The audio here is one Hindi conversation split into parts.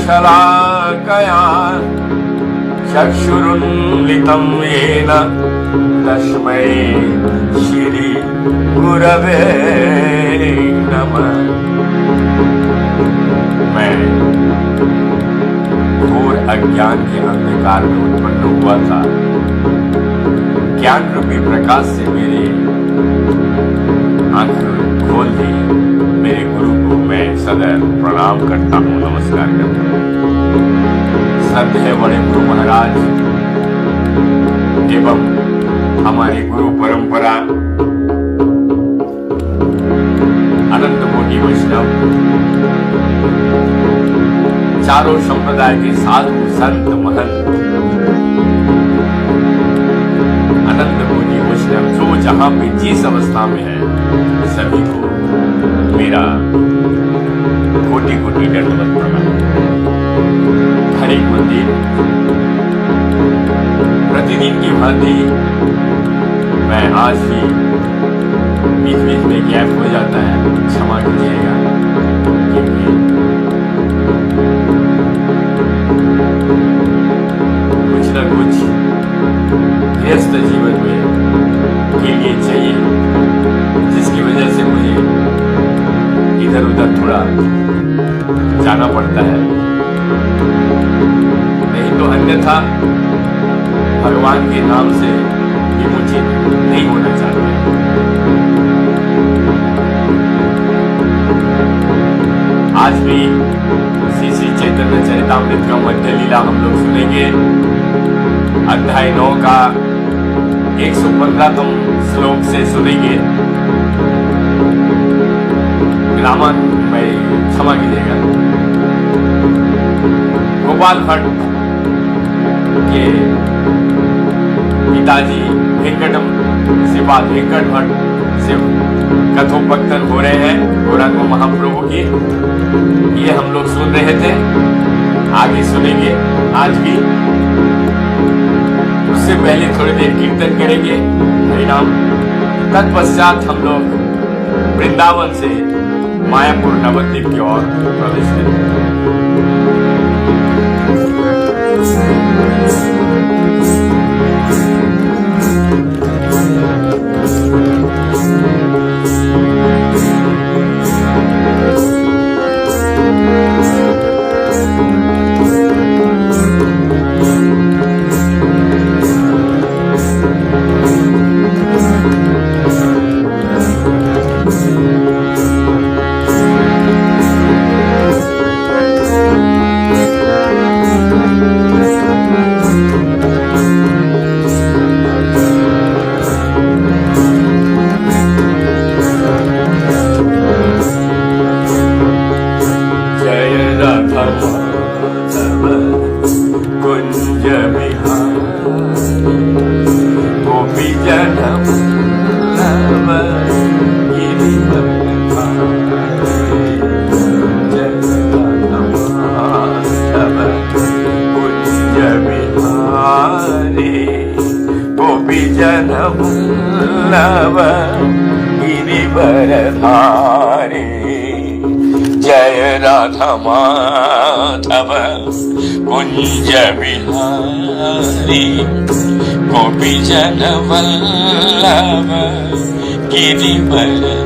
ज्ञानञ्जनशलाकया चक्षुरुन्मिलितं येन तस्मै श्री गुरवे नमः। मैं घोर अज्ञान के अंधकार में उत्पन्न हुआ था। ज्ञान रूपी प्रकाश से मेरे आंख खोल दी। मेरे गुरु को मैं सदैव प्रणाम करता हूँ, नमस्कार करता हूँ। श्रद्धेय बड़े गुरु महाराज एवं हमारी गुरु परंपरा अनंत कोटि वैष्णव, चारों संप्रदाय के साधु संत महंत, अनंत कोटि वैष्णव जो जहां पे जिस अवस्था में है, सभी को मेरा कोटि कोटि दंडवत प्रणाम। हर एक मंदिर प्रतिदिन की भांति मैं आज भी बीच बीच में गैप हो जाता है, क्षमा कीजिएगा, क्योंकि कुछ न कुछ व्यस्त जीवन में के लिए चाहिए, जिसकी वजह से मुझे इधर उधर थोड़ा जाना पड़ता है। नहीं तो अन्यथा भगवान के नाम से विमुचित नहीं होना चाहता। आज भी श्री श्री चैतन्य चरितामृत का मध्य लीला हम लोग सुनेंगे। अध्याय 9 का 115 श्लोक से सुनेंगे। ग्रामर में क्षमा कीजिएगा। गोपाल भट्ट के पिताजी वेंकटम श्रीपाद वेंकट भट्ट से कथोपकथन हो रहे हैं गौरांग महाप्रभु की। ये हम लोग सुन रहे थे, आगे सुनेंगे आज भी। उससे पहले थोड़ी देर कीर्तन करेंगे हरिनाम। तत्पश्चात हम लोग वृंदावन से मायापुर नवद्वीप की ओर प्रवेश करेंगे। नव गिरिवरधारी जय राधा माधव कुंज बिहारी गोपी जन वल्लभ गिरिवरधारी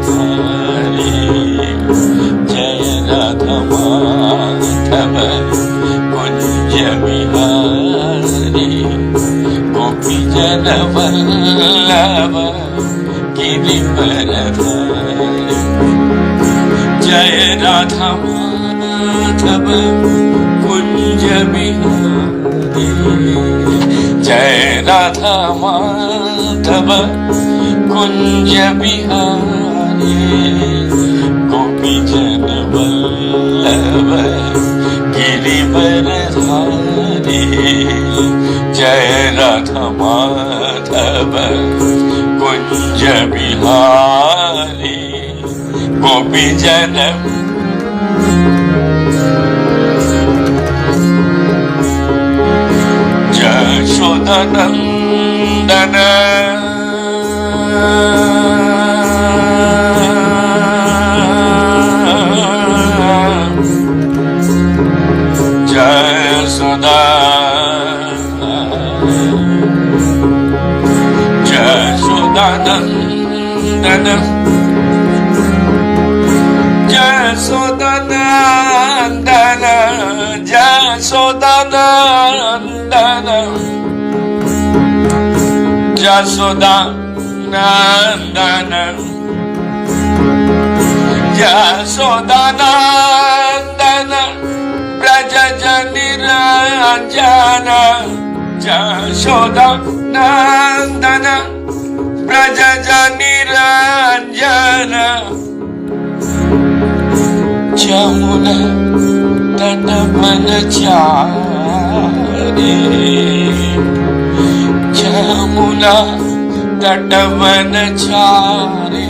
जय राधा माधव कुंज बिहारी गोपी जन वल्लभ गिरिवरधारी जय राधा माधव कुंज बिहारी जय राधा माधव कुंज बिहारी गोपी जन वल्लभ गिरिवरधारी जय राधा माधव कुंज बिहारी गोपी जन यशोदा नंदन यशोदा नंदन यशोदा नंदन यशोदा नंदन यशोदा नंदन यशोदा नंदन ब्रज निरंजन यशोदा नंदन ब्रज निरंजन जमुना तट वनचारी जमुना तट वनचारी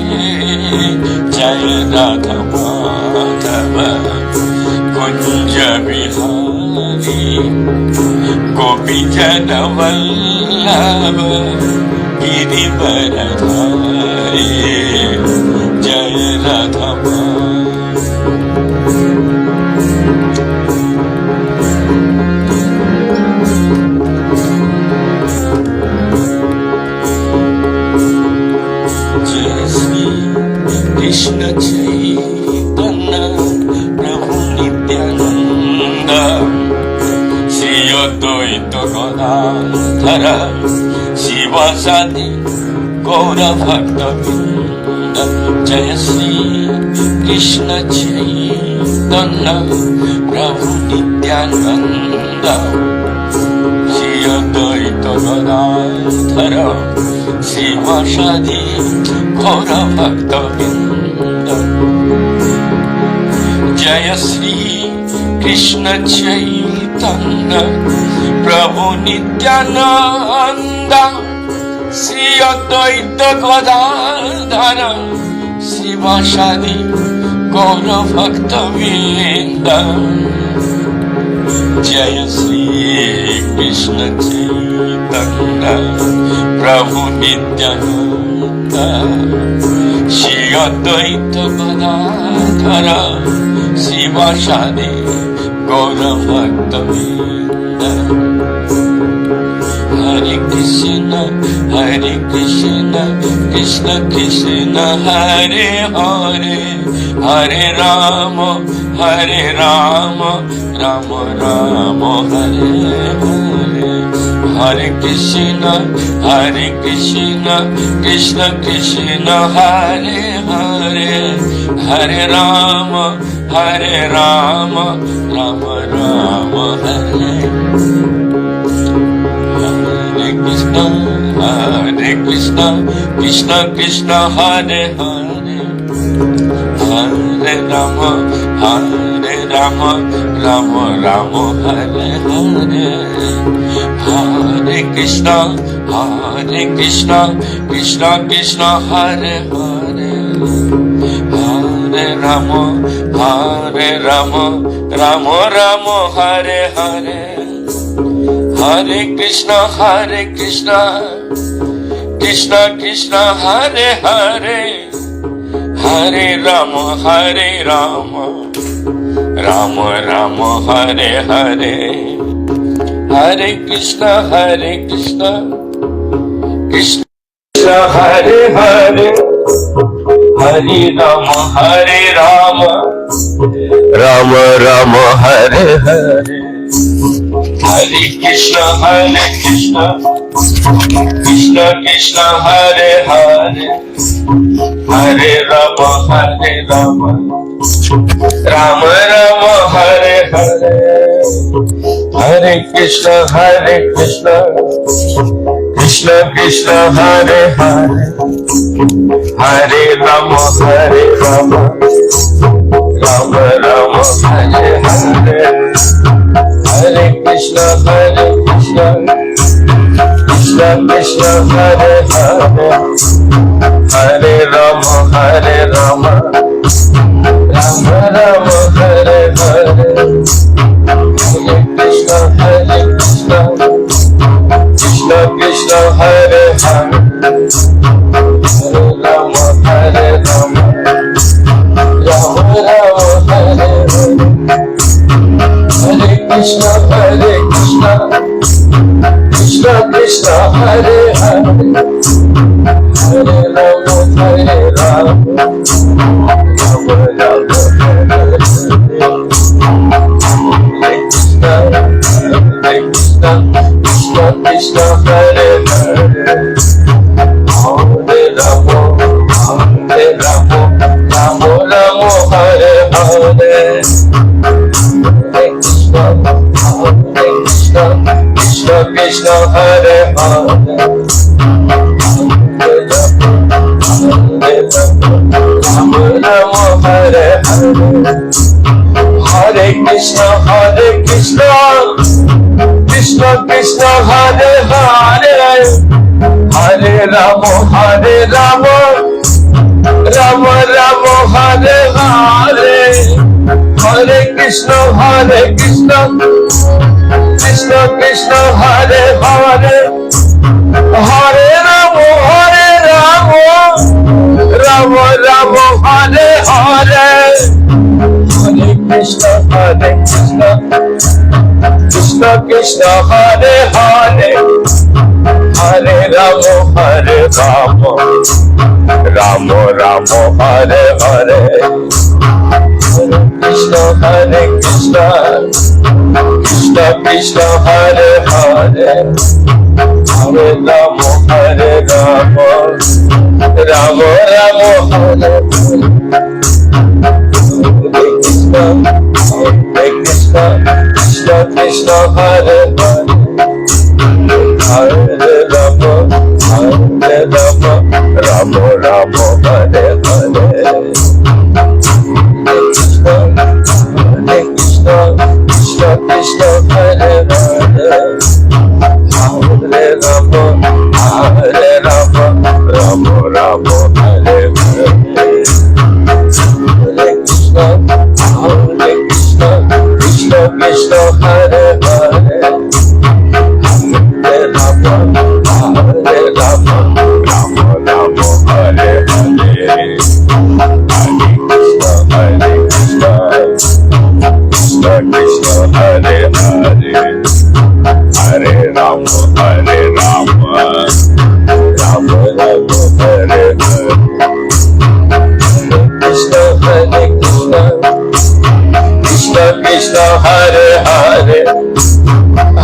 जय राधा माधव कुंज बिहारी गोपी जन वल्लभ गिरिवरधारी जय राधा जय श्री कृष्ण चैतन्य प्रभु नित्यानंद श्री अद्वैत गदाधर शिवासादि गौर भक्त वृंद जय श्री कृष्ण चैतन्य प्रभु नित्यानंद श्री अद्वैत गदाधर शिवासादि गौर भक्त वृंद जय श्री कृष्ण चैतन्य प्रभु नित्यानंद श्री अद्वैत गदाधर शिवासादि गौर भक्त वृंद जय श्री कृष्ण चैतन्य प्रभु नित्यानंद श्री अद्वैत गदाधर शिवासादि गौर भक्त वृंद हरे कृष्ण कृष्ण कृष्ण हरे हरे हरे राम राम राम हरे हरे हरे कृष्ण कृष्ण कृष्ण हरे हरे हरे राम राम राम हरे Krishna Krishna Krishna Hare Hare Hare Ram Ram Ram Hare Hare Hare Krishna Krishna Krishna Hare Hare Hare Ram Ram Ram Hare Hare Hare Krishna Krishna Krishna Hare Hare Hare Ram Ram Ram Hare Hare Hare Krishna Krishna Hare Hare Hare Ram Ram Ram Hare Hare Hare Krishna Krishna Krishna Hare Hare Hare Ram Ram Ram Hare Hare Hare Krishna Krishna Krishna Hare Hare Hare Ram Ram Ram Hare Hare Hare Krishna Krishna Hare Hare Hare Ram Hare Rama, Rama Rama Hare Hare, Hare Krishna Krishna Krishna Hare Hare, Hare Rama Hare Rama, Rama Rama Hare Hare, Krishna Krishna Hare Hare, Hare Rama Rama Rama Hare Hare, Hare Krishna Krishna Krishna Hare Hare, Rama Rama Hare Hare, Hare Krishna Krishna Krishna Hare Hare, Hare Rama Rama Rama Hare Hare, Hare Krishna Krishna Krishna Hare Hare, Hare Rama Rama Rama Hare Hare, Hare Krishna Krishna Krishna Hare Hare, Hare Rama Rama Rama Hare Hare, Hare Krishna Krishna Krishna Hare Hare, Hare Rama Rama Rama Hare Hare, Hare Krishna Krishna Hare Hare, Hare Rama Rama Rama Hare Hare, Hare Krishna Krishna Hare Hare, Hare Rama Rama Rama Hare Hare, Hare Krishna Krishna Krishna Hare Hare, Hare Rama Rama Rama Hare Hare, Hare Krishna Krishna Krishna Hare Hare, Hare Rama Rama Rama Hare Hare, Krishna Krishna Hare Hare,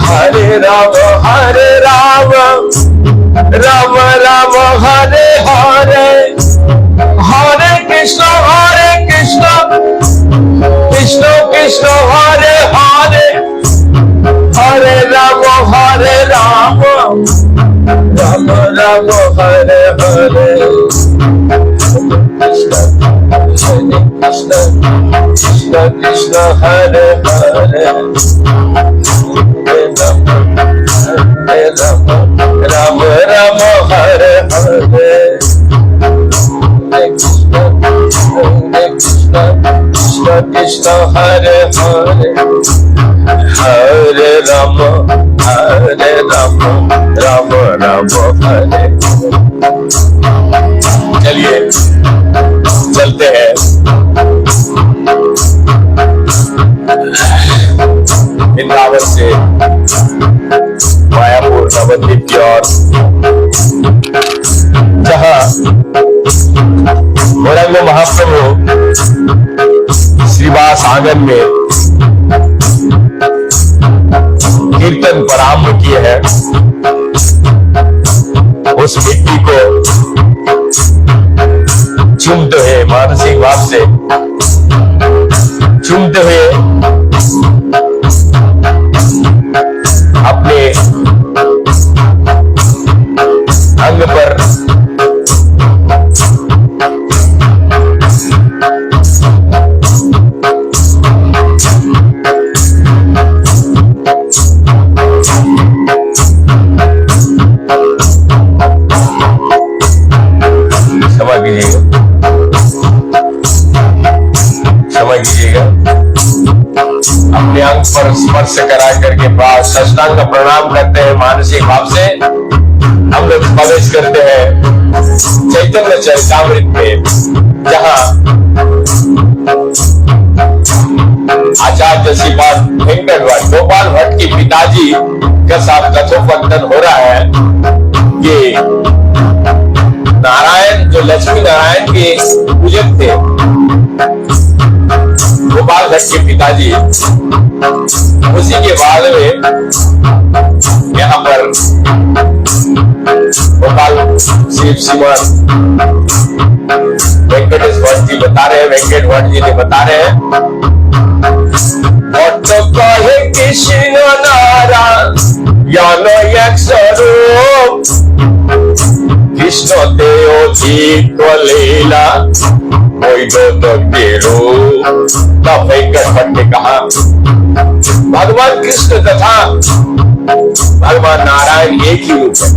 Hare Rama Rama Rama Hare Hare, Hare Krishna Krishna Krishna Hare Hare, Hare Rama Rama Rama Hare Hare, Krishna Krishna Hare Hare, Rama Rama Hare Hare, Hare Krishna Krishna Hare Hare, Hare Rama Rama Rama Hare। चलिए चलते हैं वृंदावन से मायापुर नवद्वीप की ओर, जहां गौरांग महाप्रभु श्रीवास आंगन में कीर्तन प्रारंभ किए हैं। उस मिट्टी को चूमते हुए, मानसिक भाव से चूमते हुए अपने अंग पर क्षमा कीजिएगा, अपने अंग पर स्पर्श करा करके बाद साष्टांग का प्रणाम करते हैं मानसिक भाव से। हम लोग प्रवेश करते हैं चैतन्य चरितामृत में, जहां आचार्य श्रीपाद वेंकट भट्ट, गोपाल भट्ट के पिताजी का साथ कथोपकथन हो रहा है कि नारायण जो लक्ष्मी नारायण के पूजक थे, गोपाल भट्ट के पिताजी, उसी के बाद में यहाँ पर गोपाल शिव श्रीमान वेंकटेश भट्ट जी बता रहे हैं, वेंकट भट्ट जी ने बता रहे हैं, भट्ट कहे कृष्ण नारायण एक स्वरूप, कृष्ण देव अधिक लीला तब वेंकट भट्ट ने कहा भगवान कृष्ण तथा भगवान नारायण एक ही रूप है,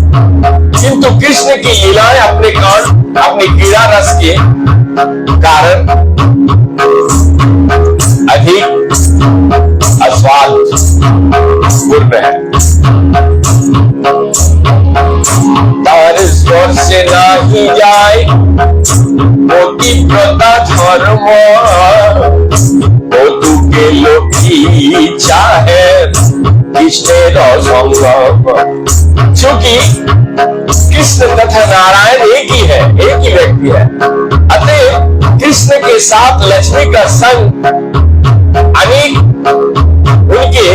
किंतु कृष्ण की लीलाएं अपने क्रीड़ा रस के कारण अधिक अस्वाद पूर्ण है। तार स्वर से नहीं जाए मोती प्रता धर्म, वो के लोग की इच्छा है कृष्ण संगम, क्योंकि कृष्ण तथा नारायण एक ही है, एक ही व्यक्ति है। अतः कृष्ण के साथ लक्ष्मी का संग अनेक उनके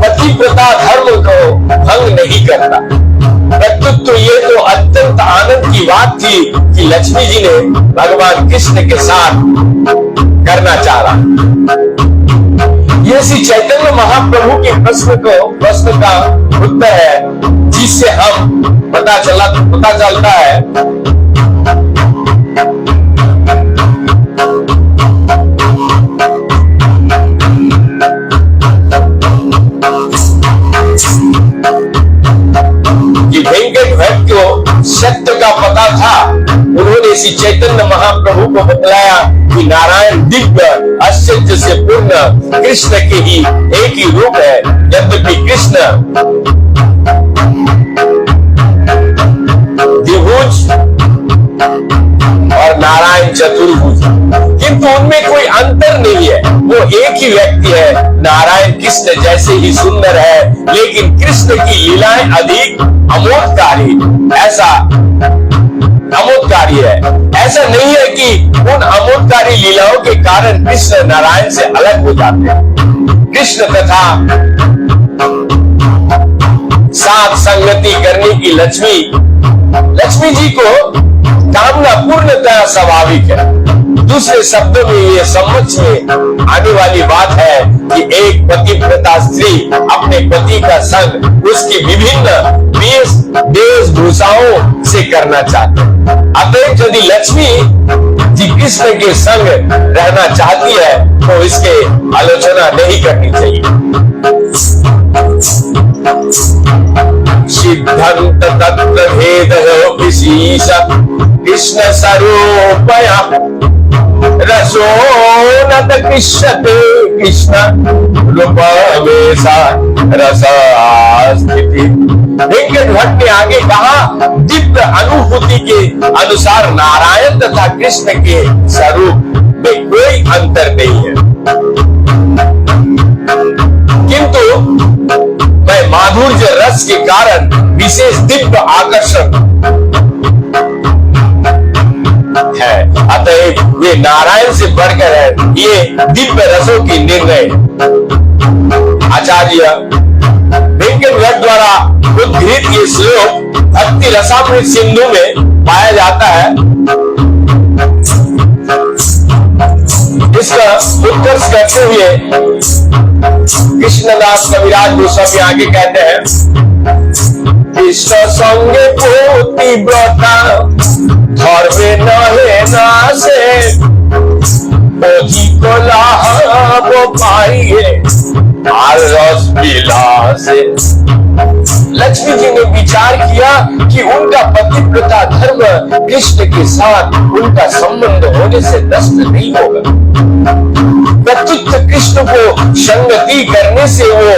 पतिव्रता धर्म को भंग नहीं करता। प्रत्युत तो ये तो अत्यंत आनंद की बात थी कि लक्ष्मी जी ने भगवान कृष्ण के साथ करना चाहा। ये श्री चैतन्य महाप्रभु के प्रश्न का उत्तर है, जिससे हम पता चलता है कि वेंकट भट्ट को सत्य का पता था। उन्होंने श्री चैतन्य महाप्रभु को बतलाया कि नारायण दिव्य आश्चर्य से पूर्ण कृष्ण के ही एक ही रूप है, यद्यपि कृष्ण द्विभुज और नारायण चतुर्भुज, किंतु उनमें कोई अंतर नहीं है, वो एक ही व्यक्ति है। नारायण कृष्ण जैसे ही सुंदर है, लेकिन कृष्ण की लीलाएं अधिक अमोदकारी है। ऐसा नहीं है कि उन अमोदकारी लीलाओं के कारण कृष्ण नारायण से अलग हो जाते हैं। कृष्ण तथा साथ संगति करने की लक्ष्मी जी को कामना पूर्णतः स्वाभाविक है। दूसरे शब्दों में ये समझ में आने वाली बात है कि एक पतिव्रता स्त्री अपने पति का संग उसकी विभिन्न वेशभूषाओं से करना चाहते हैं। अतः यदि लक्ष्मी जी कृष्ण के संग रहना चाहती है तो इसके आलोचना नहीं करनी चाहिए। सिद्धांत तत्व भेद विशेष कृष्ण स्वरूपया रसोनत कृष्ण रूपवेशा रसास्थिति। वेंकट भट्ट ने आगे कहा, दिव्य अनुभूति के अनुसार नारायण तथा कृष्ण के स्वरूप में कोई अंतर नहीं है, किंतु मैं माधुर्य रस के कारण विशेष दिव्य आकर्षण है। अतः वे नारायण से बढ़कर है, ये दिव्य रसों की निर्णय। आचार्य वेंकट भट्ट द्वारा उद्धृत ये श्लोक भक्ति रसामृत सिंधु में पाया जाता है। इसका उत्कर्ष करते हुए कृष्णदास कविराज गोस्वामी आगे कहते हैं, कृष्ण संगे पतिव्रता धर्मे नहे नासे अधिक लाभ पाइए आर रस विलासे। लक्ष्मी जी ने विचार किया कि उनका पतिव्रता धर्म कृष्ण के साथ उनका संबंध होने से नष्ट नहीं होगा। प्रत्युत कृष्ण को संगति करने से वो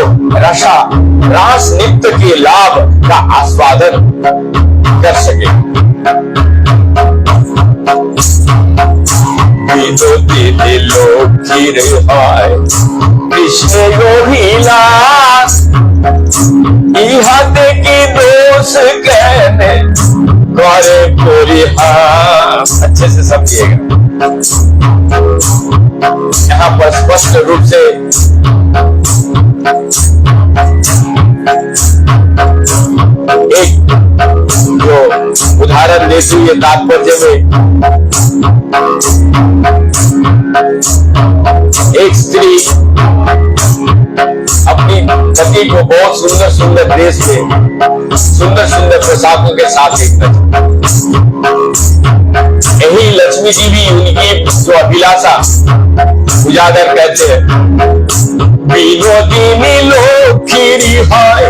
रास नित्य के लाभ का आस्वादन कर सके। विनोदी दिलो खीर हाय कृष्ण गोहिला इहाते की दोष कहने करे पूरी। अच्छे से समझिएगा, यहाँ पर स्पष्ट रूप से एक जो उदाहरण देती है तात्पर्य में, एक स्त्री अपनी पति को बहुत सुंदर सुंदर ड्रेस में सुंदर सुंदर पोशाकों के साथ देखता है। यही लक्ष्मी जी भी उनकी जो अभिलाषा उजागर करते हैं। विनोदिनी लोखीरी हाय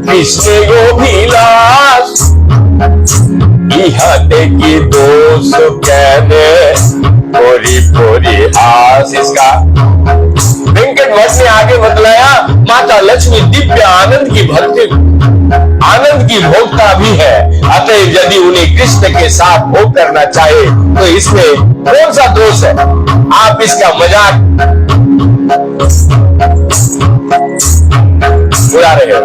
कृष्ण गोभिलास इहाते की दोष कहने पूरी पूरी हास। इसका वेंकट भट्ट ने आगे बतलाया, माता लक्ष्मी दिव्य आनंद की भक्ति आनंद की भोक्ता भी है, अतः यदि उन्हें कृष्ण के साथ भोग करना चाहे तो इसमें कौन सा दोष है। आप इसका मजाक उड़ा रहे हो।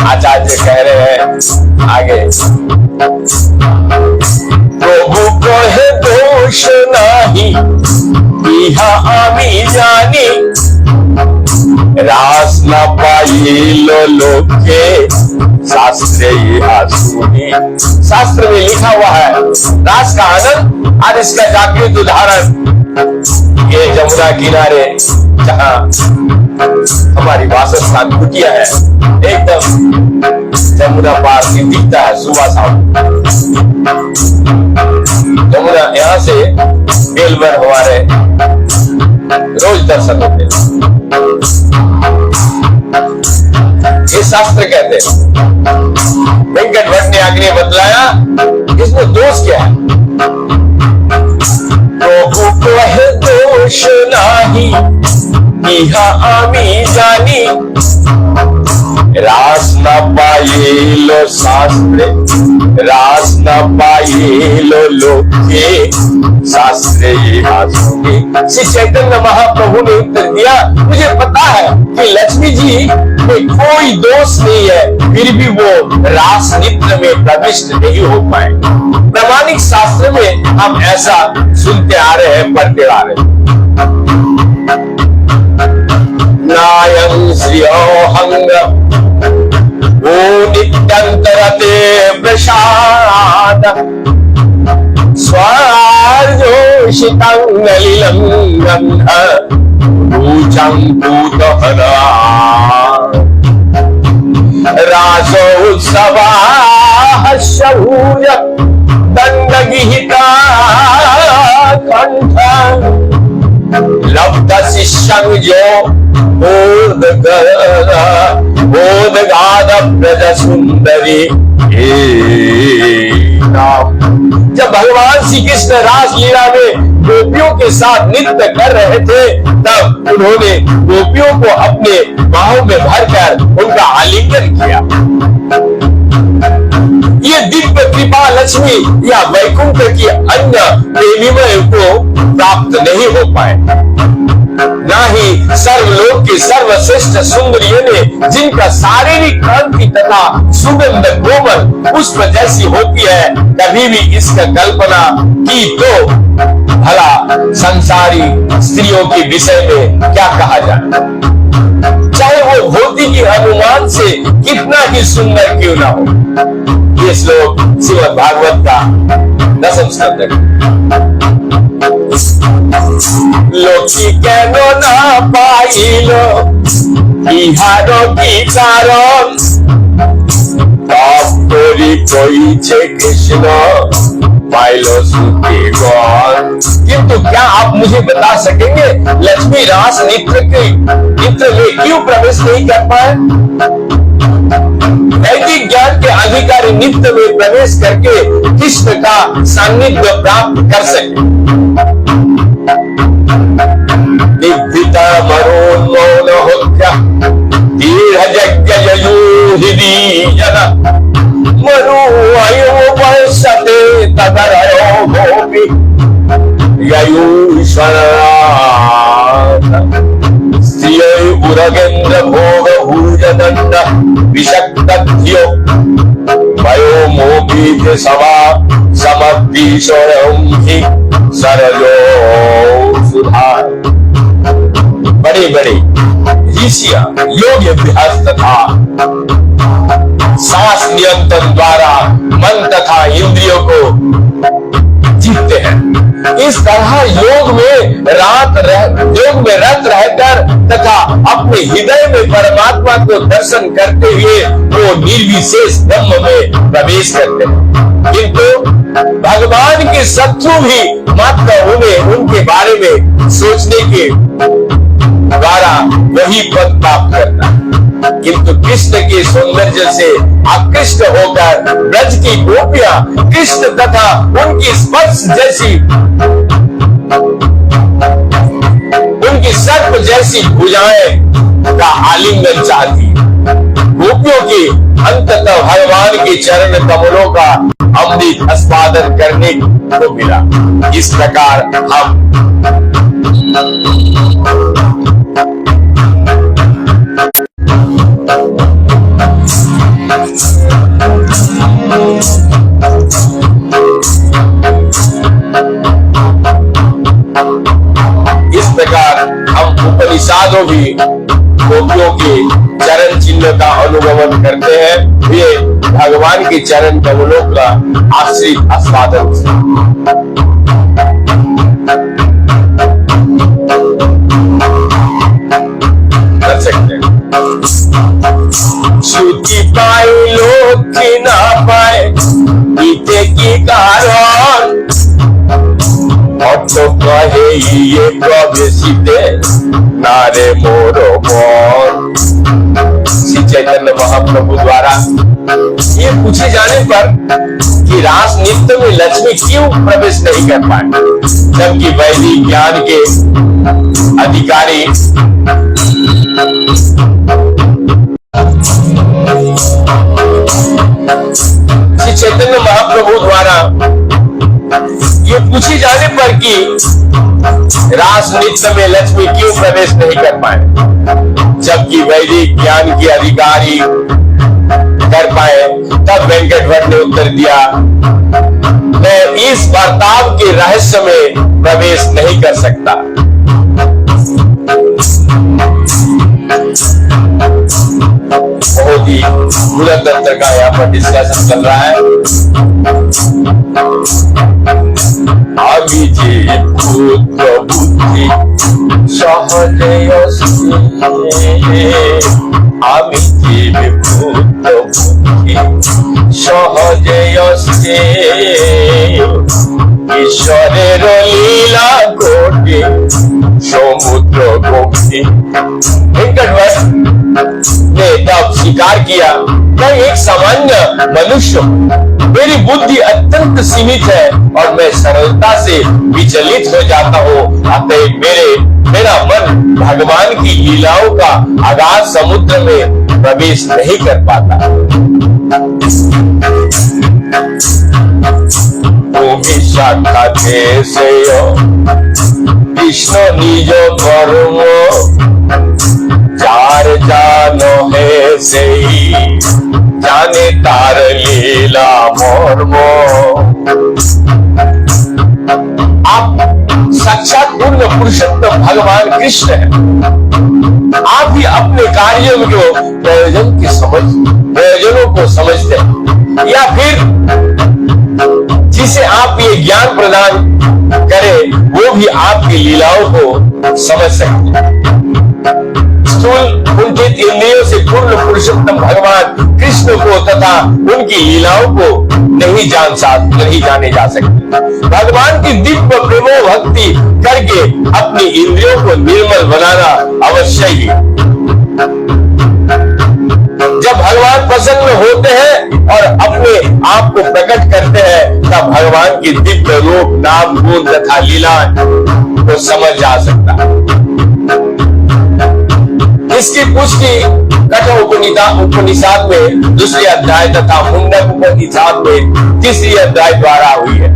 आचार्य कह रहे हैं आगे, प्रभु को है दोष नहीं इहा आमी जानी रास न पाइलो लोके शास्त्र सुनी। शास्त्र में लिखा हुआ है रास का आनंद। आज इसका जागृत उदाहरण ये जमुना किनारे जहां हमारी वासस्थान कुटिया है, एकदम जमुना पार से दिखता है सुबह शाम। जमुना यहाँ से बेलवर हमारे रोज दर्शन होते हैं। ये शास्त्र कहते हैं। वेंकट भट्ट ने आगे बतलाया इसमें दोष क्या है। प्रभु को है दोष नाही इहा आमी जानी रास न पाइलो शास्त्र रास न पाइलो लोके शास्त्र सुनी। श्री चैतन्य महाप्रभु ने उत्तर दिया, मुझे पता है कि लक्ष्मी जी में कोई दोष नहीं है, फिर भी वो रास नृत्य में प्रविष्ट नहीं हो पाए। प्रामाणिक शास्त्र में हम ऐसा सुनते आ रहे हैं, पढ़ते आ रहे हैं। नायं श्रियोहंग वो नित्यंतरते प्रसाद स्वार्जोषितं नलिलं गन्ध रुचं पूतहरा रासोत्सवाः शौर्य दण्डगिहिता कंठ लब्ध शिष्यं जो बोधगाद ब्रज सुंदरी। जब भगवान श्री कृष्ण रास लीला में गोपियों के साथ नृत्य कर रहे थे, तब उन्होंने गोपियों को अपने बाहों में भरकर उनका आलिंगन किया। ये दिव्य कृपा लक्ष्मी या वैकुंठ की अन्य प्रेमीमय को प्राप्त नहीं हो पाए। ना ही सर्वलोक की सर्वश्रेष्ठ सुंदरियों ने, जिनका शारीरिक कांति तथा सुगंध कोमल पुष्प जैसी होती है, कभी भी इसका कल्पना की तो भला संसारी स्त्रियों के विषय में क्या कहा जाए, चाहे वो भौतिक अनुमान से कितना ही सुंदर क्यों ना हो। ये श्लोक श्रीमद् भागवत का 10वें स्कंद। लोकी केनो ना पाइलो इहारो की कारण तब तोरी कोई छे कृष्ण पाइलो सुखी गौर। किंतु क्या आप मुझे बता सकेंगे लक्ष्मी रास नृत्य में क्यों प्रवेश नहीं कर पाए? नैतिक ज्ञान के अधिकारी नित्य में प्रवेश करके कृष्ण का सान्निध्य प्राप्त कर सके। दिग्भिता मरोन्मौनहोत्य दीर्घयज्ञयूहिनी जन मरुवयो वर्षते तदरयो भूमि ययूश्वरान् स्त्रियै उरगेन्द्र भोग भूजदण्ड विषक्तध्यो वयो मोपीत सवा समद्दीश्वरं हि सरजो सुधा। बड़े बड़े ऋषियां योग अभ्यास तथा सांस नियंत्रण द्वारा मन तथा इंद्रियों को जीतते हैं। इस तरह योग में रत रहकर तथा अपने हृदय में परमात्मा को दर्शन करते हुए वो निर्विशेष ब्रह्म में प्रवेश करते हैं। किंतु भगवान के शत्रु भी मात्र उन्हें उनके बारे में सोचने के द्वारा वही पद प्राप्त करता है। किंतु कृष्ण के सौंदर्य से आकृष्ट होकर ब्रज की गोपियां कृष्ण तथा उनकी स्पर्श जैसी उनकी सर्प जैसी भुजाएं का आलिंगन चाहती। गोपियों की अंततः भगवान के चरण कमलों का अमृत आस्वादन करने को मिला। इस प्रकार हम उपनिषदों भी गोपियों के चरण चिन्ह का अनुभवन करते हैं। वे भगवान के चरण कमलों का आश्रित आस्वादन कर सकते हैं। श्रुति पाए लोग की ना पाए बीते की कारण तो कहे ये प्रवेशिते नारे मोरो मन। श्री चैतन्य महाप्रभु द्वारा ये पूछे जाने पर कि रास नृत्य में लक्ष्मी क्यों प्रवेश नहीं कर पाए, जबकि वैदिक ज्ञान के अधिकारी श्री चैतन्य महाप्रभु द्वारा ये पूछे जाने पर कि रास नृत्य में लक्ष्मी क्यों प्रवेश नहीं कर पाए, जबकि वैदिक ज्ञान के अधिकारी कर पाए, तब वेंकट भट्ट ने उत्तर दिया, मैं इस बर्ताव के रहस्य में प्रवेश नहीं कर सकता। बहुत ही गुणतंत्र का यहाँ पर डिस्कशन चल रहा है। अभिजीत पुत्र बुद्धि सहजय अभिजीत पुत्र बुद्धि सहजय ईश्वरेर लीला कोटि समुद्र गोपी। वेंकट भट्ट ने तब स्वीकार किया, मैं एक सामान्य मनुष्य हूँ, मेरी बुद्धि अत्यंत सीमित है और मैं सरलता से विचलित हो जाता हूँ। अतः मेरा मन भगवान की लीलाओं का अगाध समुद्र में प्रवेश नहीं कर पाता। कृष्ण निज कर्म जार जानो है सही जाने तार लीला मर्म। आप साक्षात पूर्ण पुरुषोत्तम भगवान कृष्ण हैं। आप भी अपने कार्यों को प्रयोजनों को समझते हैं, या फिर जिसे आप ये ज्ञान प्रदान करें वो भी आपकी लीलाओं को समझ सकते हैं। स्थूल कुंठित इंद्रियों से पूर्ण पुरुषोत्तम भगवान कृष्ण को तथा उनकी लीलाओं को नहीं जाने जा सकते। भगवान की दिव्य प्रेमो भक्ति करके अपनी इंद्रियों को निर्मल बनाना अवश्य ही। जब भगवान प्रसन्न होते हैं और अपने आप को प्रकट करते हैं, तब भगवान की दिव्य रूप नाम गुण तथा लीला को समझ आ सकता है। इसकी पुष्टि कठोर उपनिषद में 2 अध्याय तथा मुंडक उपनिषद में 3 अध्याय द्वारा हुई है।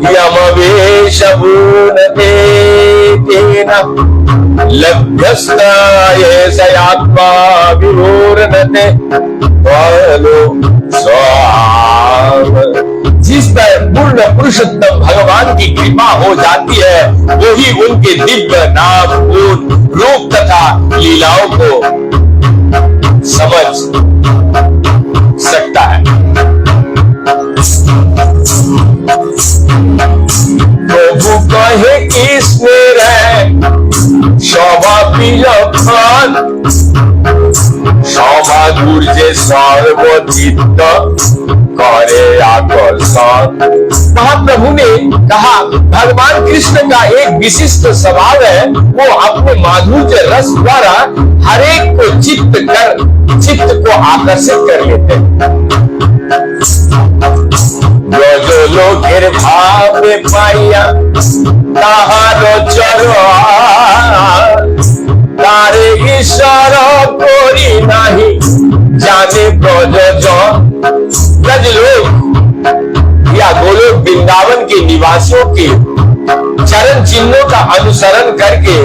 यमवेश भूनते तेन लभ्यस्ताये सयात्मा विभूर्णते फलो स्वाम। जिस पर पूर्ण पुरुषोत्तम भगवान की कृपा हो जाती है वही उनके दिव्य नाम गुण रूप तथा लीलाओं को समझ सकता है। प्रभु कहे किसमें शोभा प्रियखान সমাধুর যে सर्वचित्त करे आकर्षण। महाप्रभु ने कहा भगवान कृष्ण का एक विशिष्ट स्वभाव है, वो अपने माधुर्य रस द्वारा हर एक को चित्त को आकर्षित कर लेते हैं। जो लोकेर भावे पाइया ताहार चरण तारे ईश्वर कोरी नहीं जाने ब्रजजन। ब्रज लोग या गोलोक वृंदावन के निवासियों के चरण चिन्हों का अनुसरण करके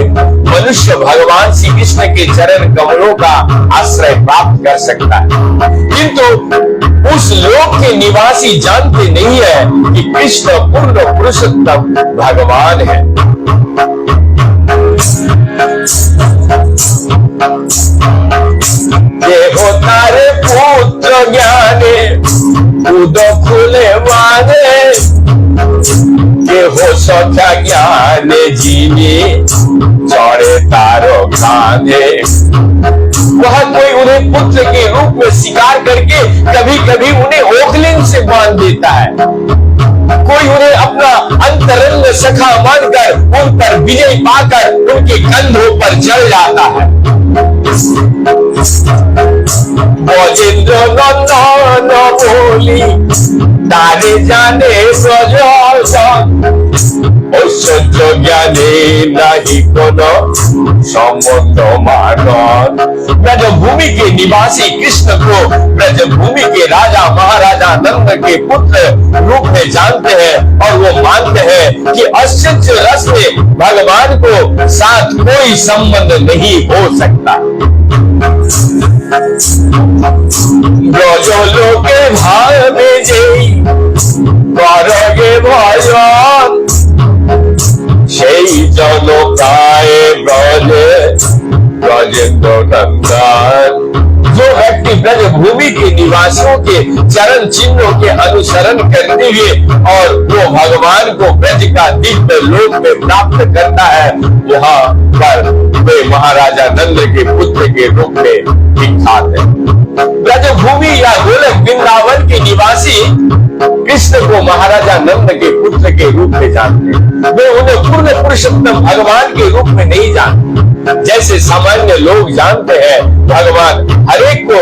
मनुष्य भगवान श्री कृष्ण के चरण कमलों का आश्रय प्राप्त कर सकता है, किंतु उस लोक के निवासी जानते नहीं है कि कृष्ण पूर्ण पुरुषोत्तम भगवान है। देहो तारे पुत्र ज्ञाने उद खुले माने देहो सख्या ज्ञाने जीने चढ़े तारो खाने। वह कोई उन्हें पुत्र के रूप में स्वीकार करके कभी कभी उन्हें ओखलिंग से बांध देता है, कोई उन्हें अपना अंतरंग सखा मानकर उन पर विजय पाकर उनके कंधों पर चढ़ जाता है। ब्रजेंद्र नंदन बोली तारे जाने ঐশ্বর্য জ্ঞানে নাহি কোনো সম্বন্ধ मानन। ब्रजभूमि के निवासी कृष्ण को ब्रजभूमि के राजा महाराजा नंद के पुत्र रूप में जानते हैं और वो मानते हैं कि ऐश्वर्य रस में भगवान को साथ कोई संबंध नहीं हो सकता। ब्रजलोके भावे जेई करगे भजन সেই জনকায় ব্রজে ब्रजेंद्र नंदन। जो व्यक्ति ब्रज भूमि के निवासियों के चरण चिन्हों के अनुसरण करते हुए और वो भगवान को ब्रज का दिव्य लोक में प्राप्त करता है, वहाँ पर वे महाराजा नंद के पुत्र के रूप में विख्यात है। ब्रज भूमि या गोलक वृंदावन के निवासी कृष्ण को महाराजा नंद के पुत्र के रूप में जानते हैं, वे उन्हें पूर्ण पुरुषोत्तम भगवान के रूप में नहीं जानते। जैसे सामान्य लोग जानते हैं भगवान हरेक को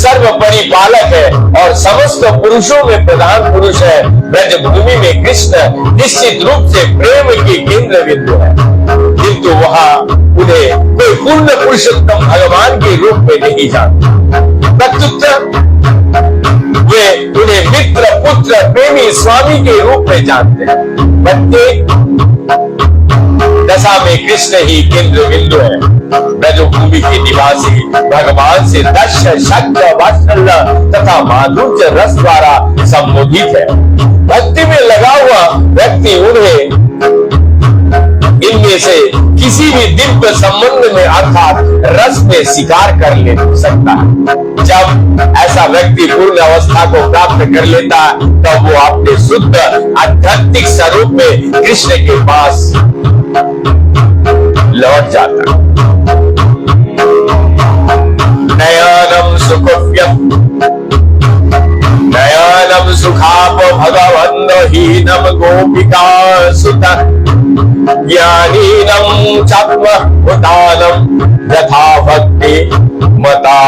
सर्व परिपालक है और समस्त पुरुषों में प्रधान पुरुष है, ब्रज भूमि में कृष्ण निश्चित रूप से प्रेम के केंद्र बिंदु है, किंतु वहाँ उन्हें कोई पूर्ण पुरुषोत्तम भगवान के रूप में नहीं जानते। प्रत्युत वे उन्हें मित्र पुत्र प्रेमी स्वामी के रूप में जानते हैं। प्रत्येक दशा में कृष्ण ही केंद्र बिंदु है। ब्रजभूमि के निवासी भगवान से दक्ष शक्ति वात्सल्य तथा माधुर्य रस द्वारा संबोधित है। भक्ति में लगा हुआ व्यक्ति उन्हें इनमें से किसी भी दिव्य संबंध में अर्थात रस में स्वीकार कर ले सकता है। जब ऐसा व्यक्ति पूर्ण अवस्था को प्राप्त कर लेता है तब वो अपने शुद्ध आध्यात्मिक स्वरूप में कृष्ण के पास लौट जाता है। नयनम सुखव्यम नयनम सुखाप भगवन्हीनम गोपिका सुत ज्ञानीनम चात्म उदानम यथा भक्ति मतामिह।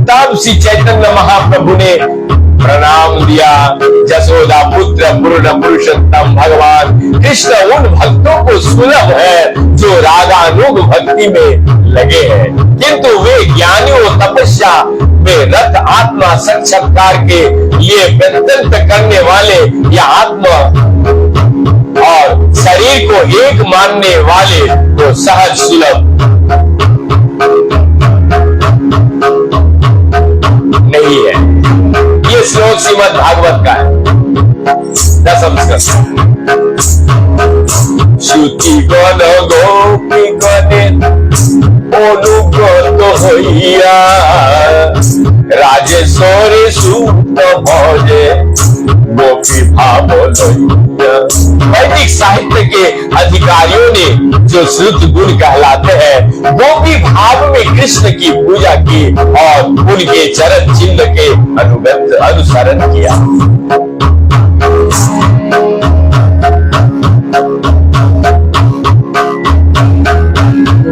तब तब श्री चैतन्य महाप्रभु ने प्रणाम दिया। जसोदा पुत्र पूर्ण पुरुषोत्तम भगवान कृष्ण उन भक्तों को सुलभ है जो रागानुग भक्ति में लगे हैं, किंतु वे ज्ञानियों तपस्या में रत आत्मा साक्षात्कार के लिए प्रत्यंत करने वाले या आत्मा और शरीर को एक मानने वाले को सहज सुलभ नहीं है। ये श्लोक श्रीमद् भागवत का है, दसम स्कंद। श्रुति गण गोपी गणे অনুগত হইয়া রাজেশ্বরে সুত ভজে गोपी भाव लइया। वैदिक साहित्य के अधिकारियों ने जो श्रुत गुण कहलाते हैं, गोपी भाव में कृष्ण की पूजा की और उनके चरण चिन्ह के अनुसरण किया।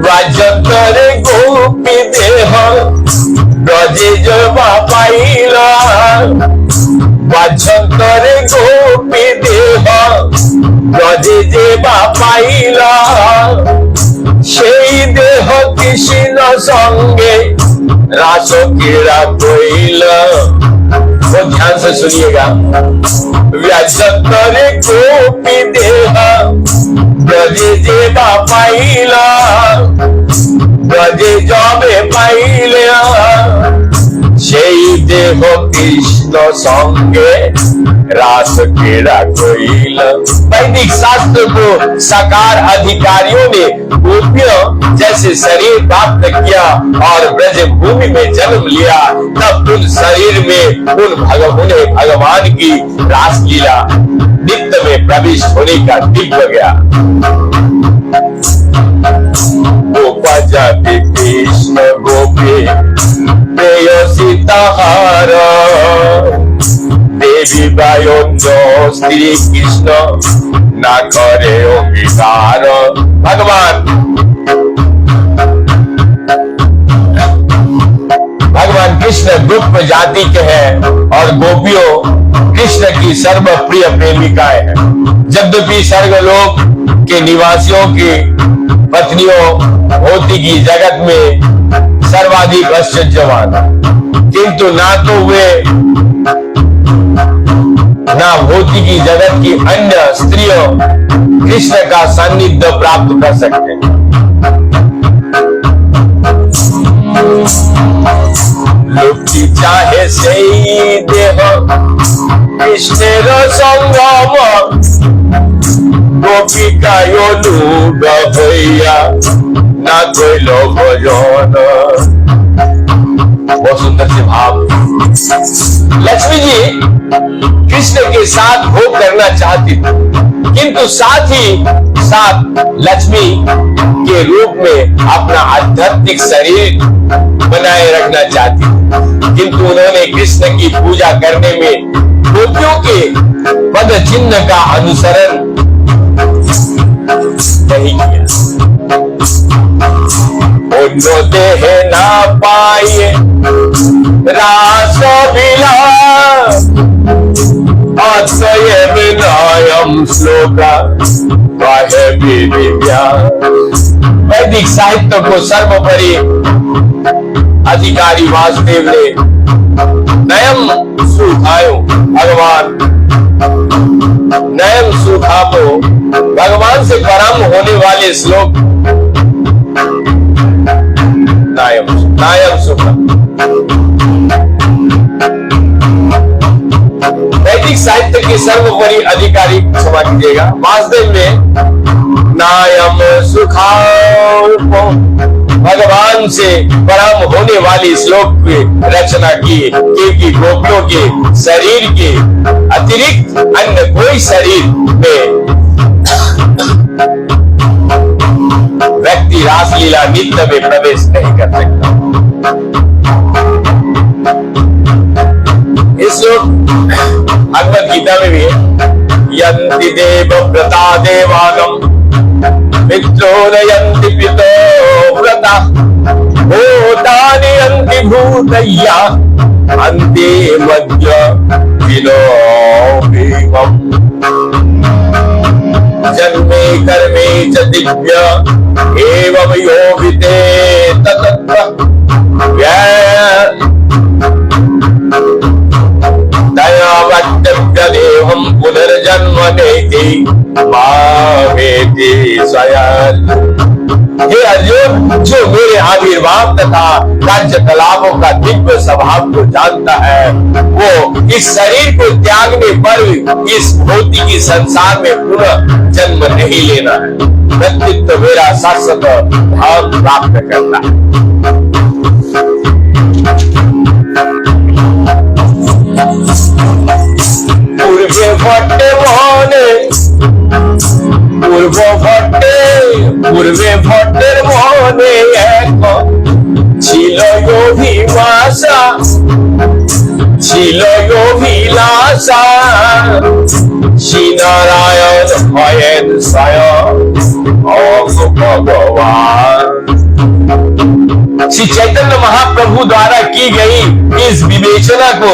राजंतरे गोपी देह ब्रजे जमा पाइला, राजंतरे गोपी देह ब्रजे जेबा पाइला, সেই দেহ কৃষ্ণ সঙ্গে রাস ক্রীড়া কইলা। वो ध्यान से सुनिएगा। व्याजंतरे गोपी देह ब्रजे जेबा पाइला, ब्रजे जबे पाइले সেই দেহ কৃষ্ণ সঙ্গে रास क्रीड़ा कोइला। वैदिक शास्त्र को साकार अधिकारियों ने गोपियों जैसे शरीर प्राप्त किया और ब्रज भूमि में जन्म लिया, तब उन शरीर में उन भगवान की रास लीला नित्य में प्रविष्ट होने का ठीक हो गया। गोपा जाति कृष्ण गोपी प्रेयसी ताहार, देवी बायोंजो श्री कृष्ण ना करे अंगीकार। भगवान कृष्ण गुप्त जाति के हैं और गोपियों कृष्ण की सर्वप्रिय प्रेमिकाएं हैं। यद्यपि स्वर्गलोक के निवासियों की पत्नियों भौतिकी जगत में सर्वाधिक ऐश्वर्यवान, किंतु ना तो वे ना भौतिकी जगत की अन्य स्त्रियों कृष्ण का सान्निध्य प्राप्त कर सकते हैं। लोकी चाहे सेई देह कृष्णेर संगम, गोपिका लूड हइया ना कइल भजन। बहुत सुंदर से भाव। लक्ष्मी जी कृष्ण के साथ भोग करना चाहती थी, किंतु साथ ही साथ लक्ष्मी के रूप में अपना आध्यात्मिक शरीर बनाए रखना चाहती थी, किंतु उन्होंने कृष्ण की पूजा करने में गोपियों के पद चिन्ह का अनुसरण नहीं किया। अन्य देह ना पाए रास विलास, अतएव नयम श्लोका कहे विद्या। वैदिक साहित्य को सर्वोपरि अधिकारी वासुदेव ने नयम सुखायो भगवान, नयम सुखापो भगवान से परम होने वाले श्लोक नायम सुखम। वैदिक साहित्य के सर्वोपरि अधिकारी, क्षमा कीजिएगा, वासुदेव ने नायम सुखापो भगवान से परम होने वाली श्लोक की रचना की, क्योंकि गोपियों के शरीर के अतिरिक्त अन्य कोई शरीर में व्यक्ति रासलीला नित्य में प्रवेश नहीं कर सकता। इस श्लोक भगवद गीता में भी है, यन्ति देव व्रता देवागम मित्रोदयन्ति पितो व्रता भूतानि यन्ति विभूतय्या अन्ते मध्य विलोभिवम् जन्मे कर्मे च दिव्य एवं योगिते ततत्व दयावत्यव्यदेहं पुनर्जन्म नेति मामेति स्वयं। हे अर्जुन, जो मेरे आविर्भाव तथा कार्यकलापों का दिव्य स्वभाव को जानता है, वो इस शरीर को त्यागने पर भी इस भौतिक संसार में पुनः जन्म नहीं लेना है, व्यक्तित्व मेरा शाश्वत भाव प्राप्त करना है। पूर्वे भट्टे मोहने पूर्वे भट्टेर मोहने एक ছিল অভিলাষা শ্রীনারায়ণ হয়েন স্বয়ং ভগবাन। श्री चैतन्य महाप्रभु द्वारा की गई इस विवेचना को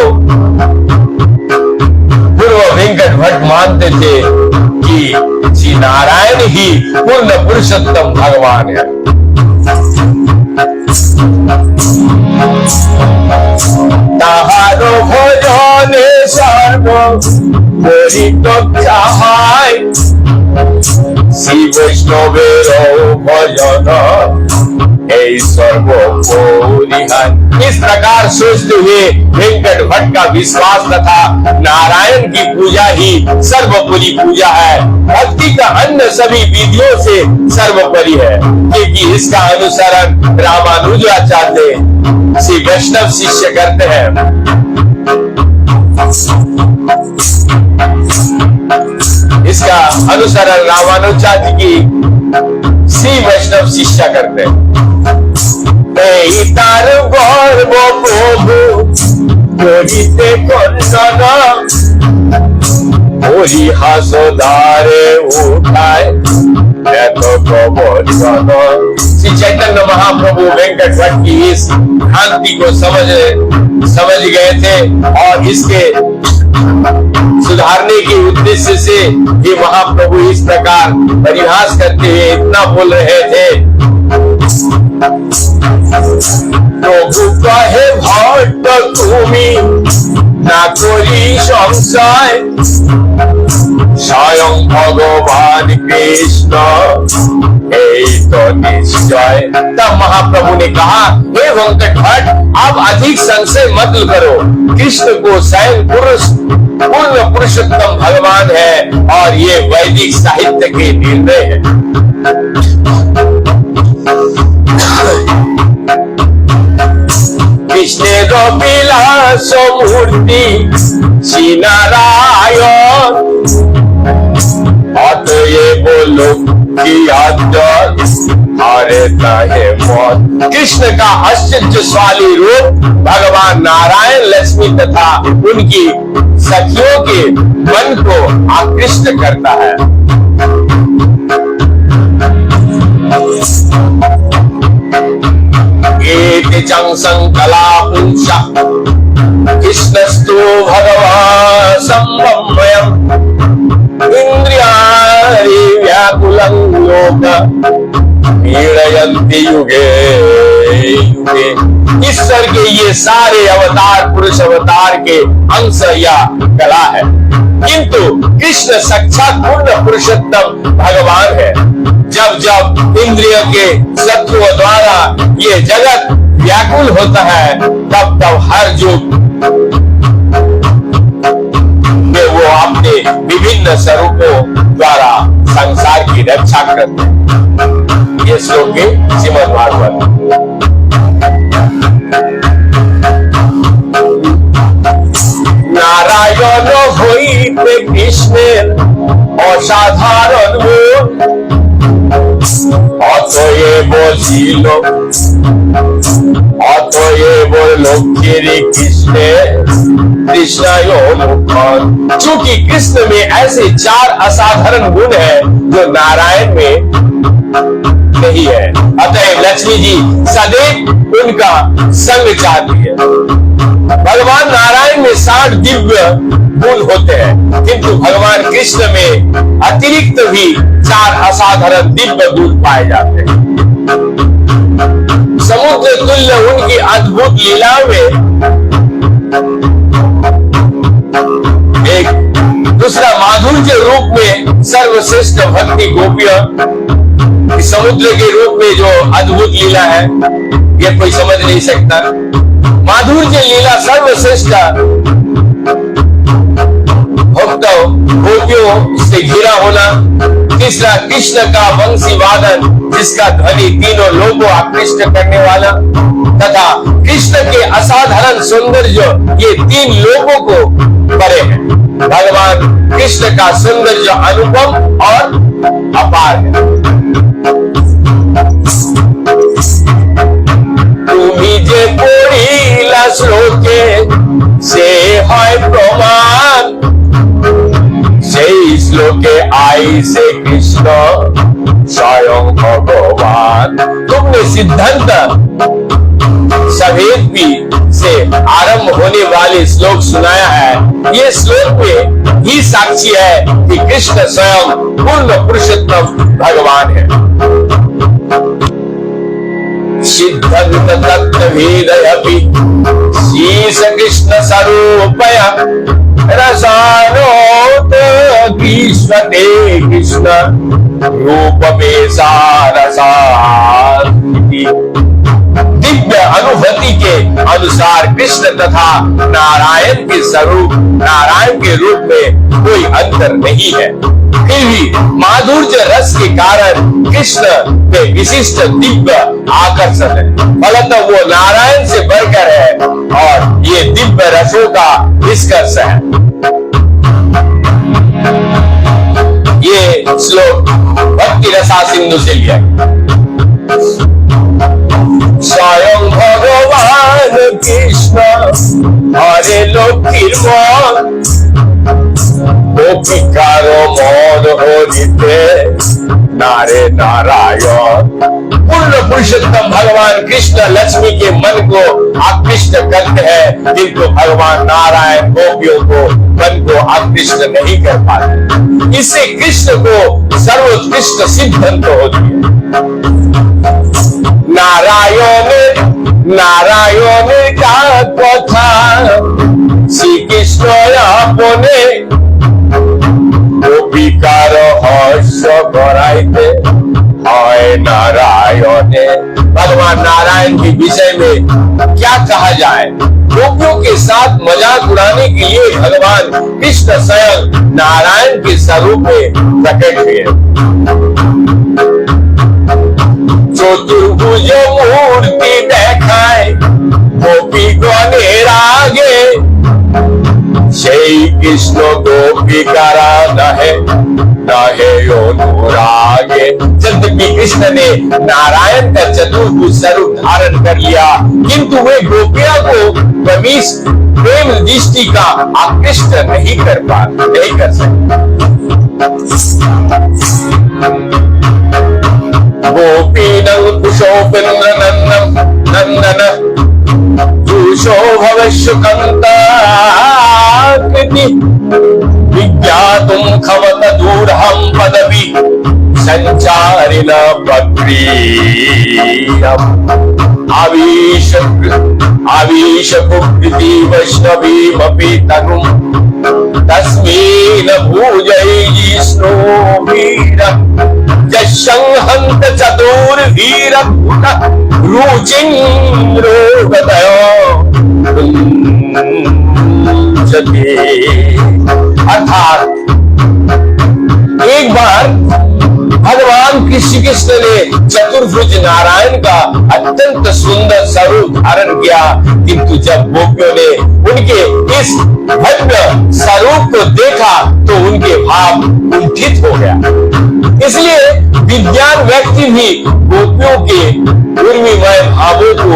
पूर्व वेंकट भट्ट मानते थे कि श्री नारायण ही पूर्ण पुरुषोत्तम भगवान है। ताहारो भजने सर्व परित्याग হয় श्री वैष्णवेर भजन এই सर्वोपरिहार। इस प्रकार सोचते हुए वेंकट भट्ट का विश्वास तथा नारायण की पूजा ही सर्वोपरि पूजा है, भक्ति का अन्य सभी विधियों से सर्वोपरि है, क्योंकि इसका अनुसरण रामानुजाचार्य श्री वैष्णव शिष्य करते हैं। इसका अनुसरण रामानुजाचार्य की श्री वैष्णव शिष्य करते हैं। तार गर्व प्रभु করিতে কন্দন পরিহাস দ্বারে উঠায় এত প্রবচন। श्री चैतन्य महाप्रभु वेंकट भट्ट की इस भ्रांति को समझ गए थे और इसके सुधारने के उद्देश्य से ये महाप्रभु इस प्रकार परिहास करते हुए इतना बोल रहे थे। প্রভু কহে ভট্ট তুমি না করি সংশয় স্বয়ং भगवान कृष्ण এই তো निश्चय। तब महाप्रभु ने कहा, हे वेंकट भट्ट, आप अधिक संशय मत करो, कृष्ण को स्वयं पूर्ण पुरुषोत्तम भगवान है और ये वैदिक साहित्य के निर्णय है। कृष्णेर विलास मूर्ति श्री नारायण अतएव लोकी हरे ताहे मौत। कृष्ण का आश्चर्यशाली रूप भगवान नारायण लक्ष्मी तथा उनकी सखियों के मन को आकृष्ट करता है। संकला पुंसा कृष्णस्तु भगवान् संभवयम् इंद्रियाणि व्याकुलं लोक पीडयन्ति युगे युगे। ईश्वर के ये सारे अवतार पुरुष अवतार के अंश या कला है, किंतु कृष्ण साक्षात पूर्ण पुरुषोत्तम भगवान है। जब जब इंद्रियों के शत्रुओं द्वारा ये जगत व्याकुल होता है, तब तब हर युग में वो अपने विभिन्न स्वरूपों द्वारा संसार की रक्षा करते हैं। ये श्लोक के श्रीमद् भागवत। नारायण হইতে কৃষ্ণের অসাধারণ গুণ অতএব ছিল অতএব লক্ষ্মীর কৃষ্ণে कृष्णाय मुखन। चूंकि कृष्ण में ऐसे 4 असाधारण गुण है जो नारायण में नहीं है, अतः लक्ष्मी जी सदैव उनका संग चाहती है। भगवान नारायण में 60 दिव्य गुण होते हैं, किंतु भगवान कृष्ण में अतिरिक्त भी 4 असाधारण दिव्य गुण पाए जाते हैं। समुद्र तुल्य उनकी अद्भुत लीलाओं में एक दूसरा माधुर्य रूप में सर्वश्रेष्ठ भक्ति गोपियां, समुद्र के रूप में जो अद्भुत लीला है ये कोई समझ नहीं सकता। माधुर्य लीला सर्वश्रेष्ठ भक्तों गोपियों से घिरा होना। तीसरा कृष्ण का वंशी वादन, जिसका ध्वनि तीनों लोगों को आकृष्ट करने वाला, तथा कृष्ण के असाधारण सौंदर्य, ये 3 लोगों को परे है। भगवान कृष्ण का सौंदर्य अनुपम और अपार है। तुम्ही जे पढ़िला श्लोके से হয় প্রমাণ, সেই श्लोके आइसे कृष्ण स्वयं भगवान। तुमने सिद्धांत सभेद से आरंभ होने वाले श्लोक सुनाया है। ये श्लोक में ही साक्षी है कि कृष्ण स्वयं पूर्ण पुरुषोत्तम भगवान है। सिद्धांत तत्व भेदयपि शीश कृष्ण स्वरूपया रसानोत कृष्णते कृष्ण रूप में सारसाति। दिव्य अनुभूति के अनुसार कृष्ण तथा नारायण के स्वरूप, नारायण के रूप में कोई अंतर नहीं है। फिर भी माधुर्य रस के कारण कृष्ण में विशिष्ट दिव्य आकर्षण है। फलतः वो नारायण से बढ़कर है और ये दिव्य रसों का निष्कर्ष है। ये श्लोक भक्ति रसा सिंधु से लिया। स्वयं भगवान कृष्ण हरे लक्ष्मीर मन, गोपिकारो मन हरिते नारे नारायण। पूर्ण पुरुषोत्तम भगवान कृष्ण लक्ष्मी के मन को आकृष्ट करते हैं, किंतु भगवान नारायण गोपियों को मन को आकृष्ट नहीं कर पाते। इससे कृष्ण को सर्वोत्कृष्ट सिद्धंत होती है। नारायण का कथा श्री कृष्ण अपने गोपिकार हर्ष कराइते हाय नारायण। भगवान नारायण के विषय में क्या कहा जाए। गोपियों के साथ मजाक उड़ाने के लिए भगवान कृष्ण स्वयं नारायण के स्वरूप में प्रकट हुए। चतुर्भुज मूर्ति देखाए गोपी गणेर आगे, সেই কৃষ্ণ गोपिकारा नहे नहे अनुरागे। यद्यपि कृष्ण ने नारायण का चतुर्भुज स्वरूप धारण कर लिया, किंतु वे गोपिया को प्रेम दृष्टि का आकृष्ट नहीं कर सकते। गोपीनं कुशोपेन्द्र नंदन जुषो भवश्य कंताकृति, विज्ञातुं खमत दूरहं पदवी संचारिण पत्रीयम्। आवीश कुकृति वैष्णवीमपि तनुं तस्मिन् भुजै जिष्णु वीर यशंहन्त चतुर्वीर रुचिन्द्रोगतयो अर्थात एक बार भगवान कृष्ण ने चतुर्भुज नारायण का अत्यंत सुंदर स्वरूप धारण किया, किंतु जब गोपियों ने उनके इस भव्य स्वरूप को देखा तो उनके भाव कुंठित हो गया। इसलिए विज्ञान व्यक्ति भी गोपियों के उर्मिमय भावों को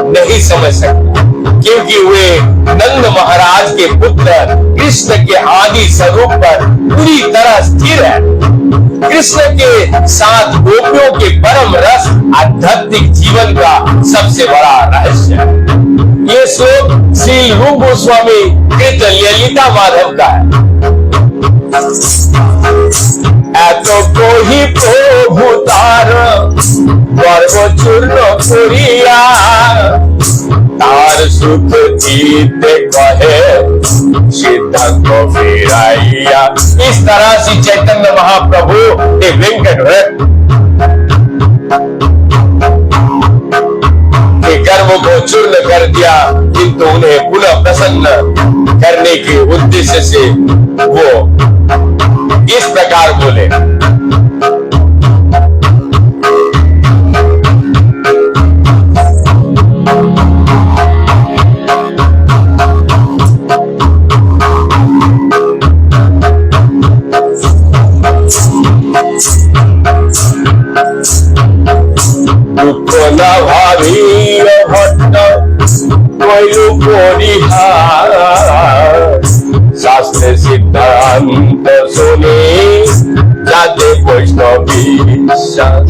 नहीं समझ सकता, क्योंकि वे नंद महाराज के पुत्र कृष्ण के आदि स्वरूप पर पूरी तरह स्थिर है। कृष्ण के साथ गोपियों के परम रस आध्यात्मिक जीवन का सबसे बड़ा रहस्य है। ये श्लोक श्री रूप गोस्वामी कृत ललिता माधव का है। এতো কহি প্রভু তার গর্ব চূর্ণ করিয়া তার সুখ দিতে কহে সিদ্ধান্ত ফিরাইয়া। इस तरह से चैतन्य महाप्रभु ने वेंकट के गर्व को चूर्ण कर दिया, किंतु उन्हें पुनः प्रसन्न करने के उद्देश्य से वो इस प्रकार बोले। दुख न भावी भट्ट कोइलु परिहार शास्त्र सिद्धांत सुने जाते वैष्णवी विश्वास।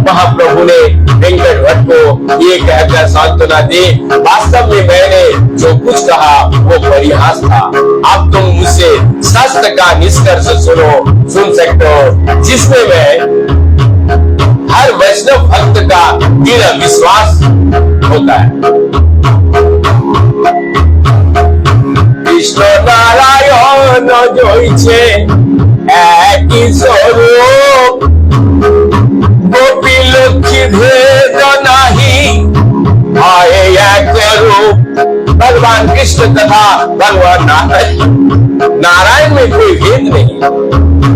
महाप्रभु ने वेंकट भट्ट को ये कहकर सांत्वना दी, वास्तव में मैंने जो कुछ कहा वो परिहास था। अब तुम मुझसे शास्त्र का निष्कर्ष सुन सकते हो, जिसमें मैं हर वैष्णव भक्त का दृढ़ विश्वास होता है। कृष्ण नारायण जोइछे একই স্বরূপ, গোপী লক্ষ্মী ভেদ নাহি হয় এক रूप। भगवान कृष्ण तथा भगवान नारायण में कोई भेद नहीं,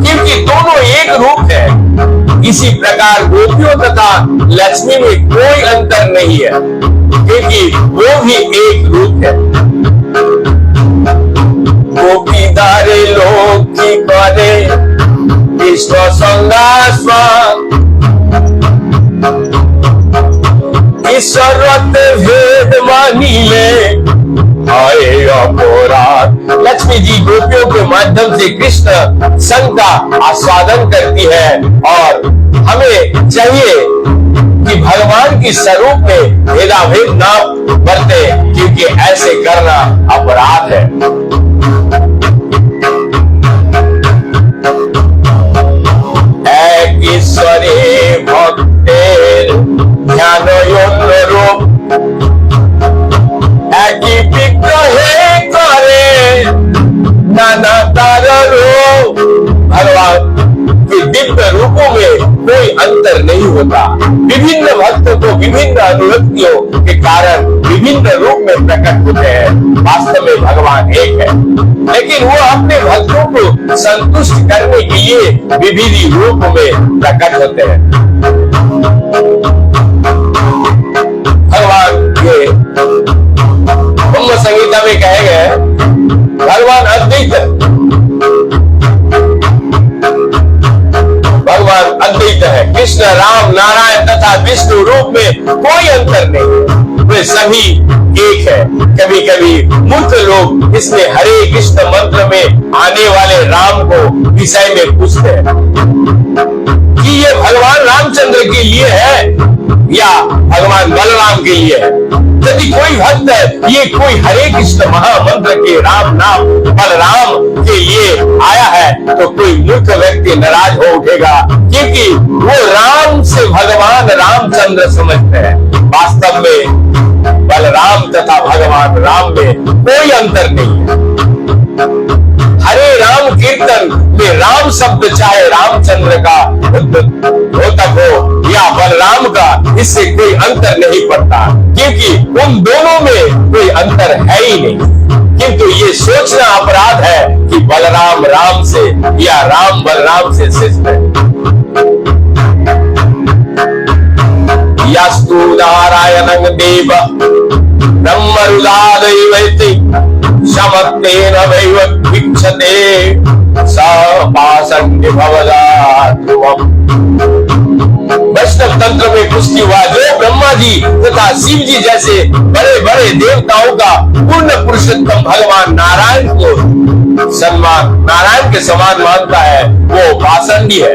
क्योंकि दोनों एक रूप है। इसी प्रकार गोपियों तथा लक्ष्मी में कोई अंतर नहीं है, क्योंकि वो भी एक रूप है। गोपीदारे लोक की करे विश्व संगास्म ईश्वरत भेद मानिले आए अपराध। लक्ष्मी जी गोपियों के माध्यम से कृष्ण संग का आस्वादन करती है, और हमें चाहिए कि भगवान की स्वरूप में भेदाभेद न बरते, क्योंकि ऐसे करना अपराध है। एक ईश्वरे भक्तेर ध्यान रूप एक विग्रहे करे नाना तार रूप। भगवान के दिव्य रूपों में कोई अंतर नहीं होता। विभिन्न भक्त को विभिन्न अनुरक्तियों के कारण विभिन्न रूप में प्रकट होते हैं। वास्तव में भगवान एक है, लेकिन वो अपने भक्तों को संतुष्ट करने के लिए विभिन्न रूप में प्रकट होते हैं। भगवान के ब्रह्म संहिता में कहे गए भगवान अद्वैत, भगवान अद्वैत है। कृष्ण राम नारायण तथा विष्णु रूप में कोई अंतर नहीं, वे सभी एक है। कभी कभी मूर्ख लोग इसमें हरे कृष्ण मंत्र में आने वाले राम को विषय में पूछते हैं कि ये भगवान रामचंद्र के लिए है या भगवान बलराम के लिए है। यदि कोई भक्त ये कोई हरे कृष्ण महामंत्र के राम नाम बलराम के लिए आया है, तो कोई मूर्ख व्यक्ति नाराज हो उठेगा, क्योंकि वो राम से भगवान रामचंद्र समझते हैं। वास्तव में बलराम तथा भगवान राम में कोई अंतर नहीं है। हरे राम कीर्तन में राम शब्द चाहे रामचंद्र का द्योतक हो या बलराम का, इससे कोई अंतर नहीं पड़ता, क्योंकि उन दोनों में कोई अंतर है ही नहीं। किंतु ये सोचना अपराध है कि बलराम राम से या राम बलराम से श्रेष्ठ है। यस्तु नारायणं देव ब्रह्मरुदादैवैति समत्तेन वैव वीक्षते सपासंग भवदात्मम्। वैष्णव तंत्र में पुष्टि हुआ, जो ब्रह्मा जी तथा शिव जी जैसे बड़े बड़े देवताओं का पूर्ण पुरुषोत्तम भगवान नारायण को सम्मान नारायण के समान मानता है वो पाषंडी है।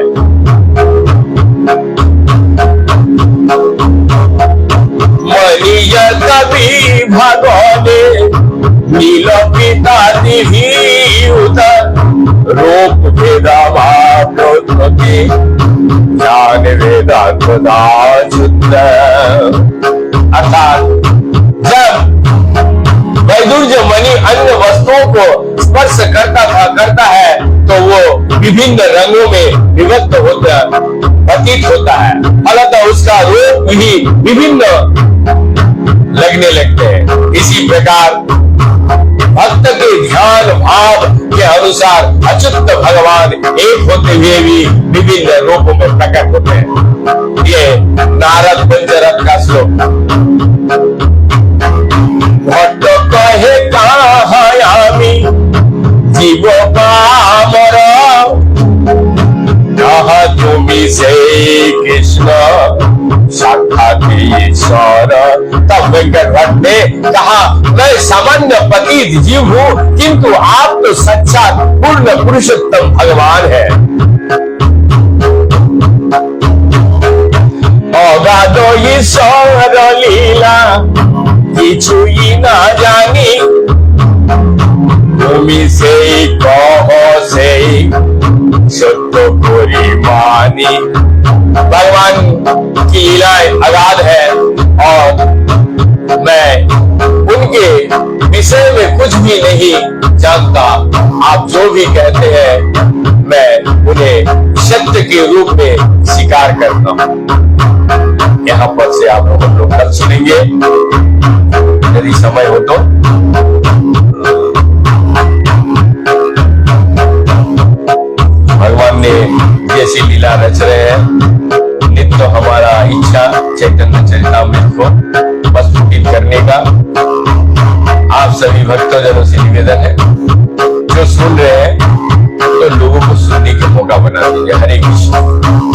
मनीय कवि भगवाने नील पिता दिही उदर रूप वेदा भागवती ज्ञान वेदांत अर्थात जब वैदुर्य मणि अन्य वस्तुओं को स्पर्श करता है तो वो विभिन्न रंगों में विभक्त होता प्रतीत होता है, फलतः उसका रूप ही विभिन्न लगने लगते हैं। इसी प्रकार भक्त के ध्यान भाव के अनुसार अच्युत भगवान एक होते हुए भी विभिन्न रूपों में प्रकट होते हैं। ये नारद पंचरथ का श्लोक। भट्ट कहे कहायामी जीव कामर कहा तुमी से कृष्ण साक्षात ईश्वर। तब वेंकट भट्ट ने कहा मैं सामान्य पतित जीव हूँ किंतु आप तो साक्षात पूर्ण पुरुषोत्तम भगवान है। अगाध ईश्वर लीला किछुई ना जानी तुमी से कहो से सत्य कोरी मानी। भगवान की लीलाएं अगाध है और मैं उनके विषय में कुछ भी नहीं जानता। आप जो भी कहते हैं मैं उन्हें सत्य के रूप में स्वीकार करता हूं। यहाँ पर से आप लोग कल सुनेंगे यदि समय हो तो। भगवान ने जैसी लीला रच रहे हैं नित्य हमारा इच्छा चैतन्य चरितामृत को प्रस्तुत करने का आप सभी भक्तजनों से निवेदन है। जो सुन रहे हैं तो लोगों को सुनने का मौका बना दीजिए। हरे कृष्ण।